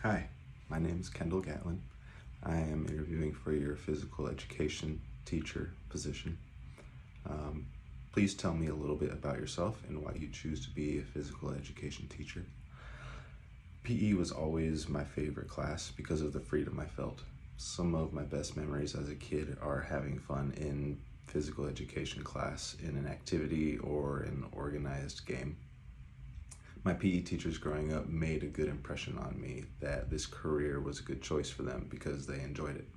Hi, my name is Kendall Gatlin. I am interviewing for your physical education teacher position. Um, Please tell me a little bit about yourself and why you choose to be a physical education teacher. PE was always my favorite class because of the freedom I felt. Some of my best memories as a kid are having fun in physical education class in an activity or an organized game. My PE teachers growing up made a good impression on me that this career was a good choice for them because they enjoyed it.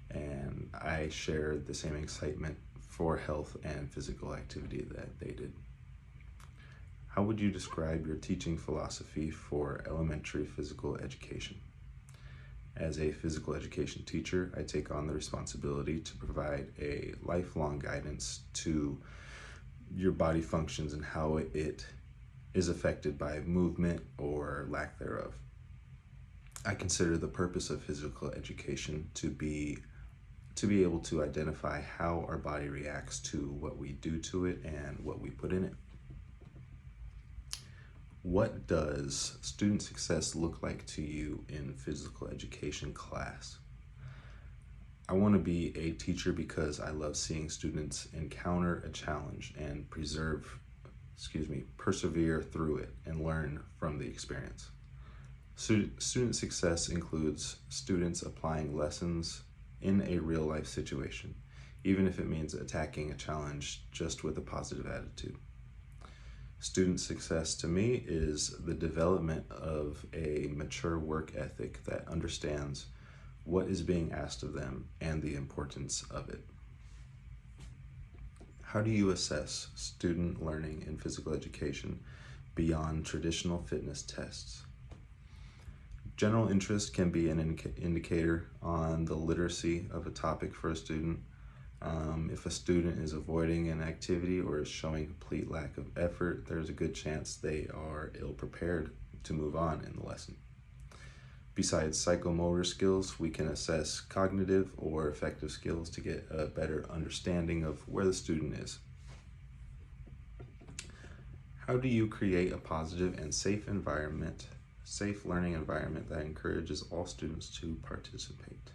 And I shared the same excitement for health and physical activity that they did. How would you describe your teaching philosophy for elementary physical education? As a physical education teacher, I take on the responsibility to provide a lifelong guidance to your body functions and how it is affected by movement or lack thereof. I consider the purpose of physical education to be able to identify how our body reacts to what we do to it and what we put in it. What does student success look like to you in physical education class? I want to be a teacher because I love seeing students encounter a challenge and persevere through it and learn from the experience. Student success includes students applying lessons in a real life situation, even if it means attacking a challenge just with a positive attitude. Student success to me is the development of a mature work ethic that understands what is being asked of them and the importance of it. How do you assess student learning in physical education beyond traditional fitness tests? General interest can be an indicator on the literacy of a topic for a student. If a student is avoiding an activity or is showing complete lack of effort, there's a good chance they are ill-prepared to move on in the lesson. Besides psychomotor skills, we can assess cognitive or affective skills to get a better understanding of where the student is. How do you create a positive and safe learning environment that encourages all students to participate?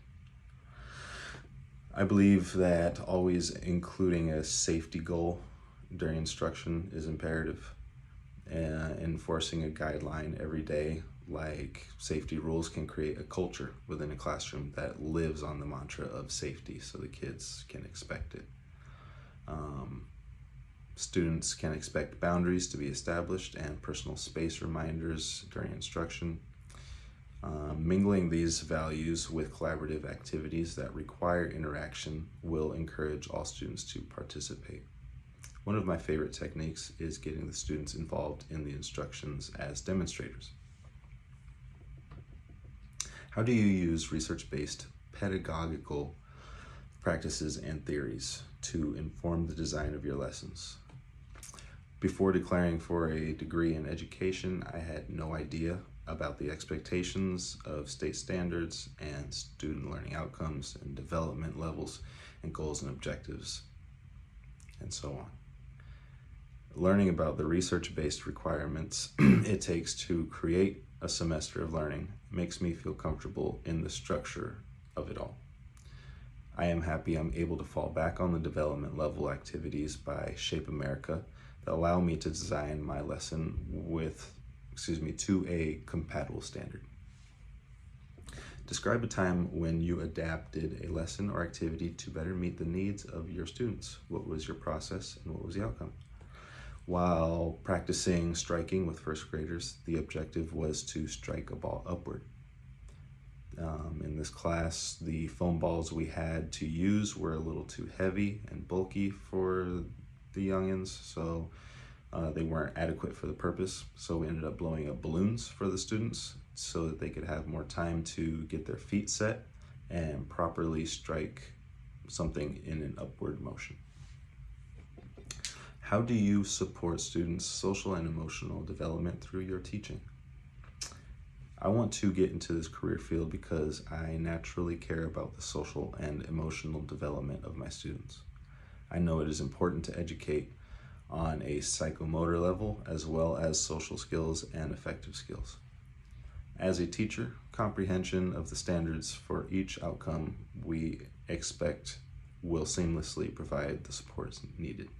I believe that always including a safety goal during instruction is imperative. Enforcing a guideline every day, like safety rules, can create a culture within a classroom that lives on the mantra of safety so the kids can expect it. Students can expect boundaries to be established and personal space reminders during instruction. Mingling these values with collaborative activities that require interaction will encourage all students to participate. One of my favorite techniques is getting the students involved in the instructions as demonstrators. How do you use research-based pedagogical practices and theories to inform the design of your lessons? Before declaring for a degree in education, I had no idea about the expectations of state standards and student learning outcomes and development levels and goals and objectives, and so on. Learning about the research-based requirements it takes to create a semester of learning makes me feel comfortable in the structure of it all. I am happy I'm able to fall back on the development level activities by Shape America that allow me to design my lesson to a compatible standard. Describe a time when you adapted a lesson or activity to better meet the needs of your students. What was your process and what was the outcome? While practicing striking with first graders, the objective was to strike a ball upward. In this class, the foam balls we had to use were a little too heavy and bulky for the youngins, so they weren't adequate for the purpose. So we ended up blowing up balloons for the students so that they could have more time to get their feet set and properly strike something in an upward motion. How do you support students' social and emotional development through your teaching? I want to get into this career field because I naturally care about the social and emotional development of my students. I know it is important to educate on a psychomotor level as well as social skills and affective skills. As a teacher, comprehension of the standards for each outcome we expect will seamlessly provide the supports needed.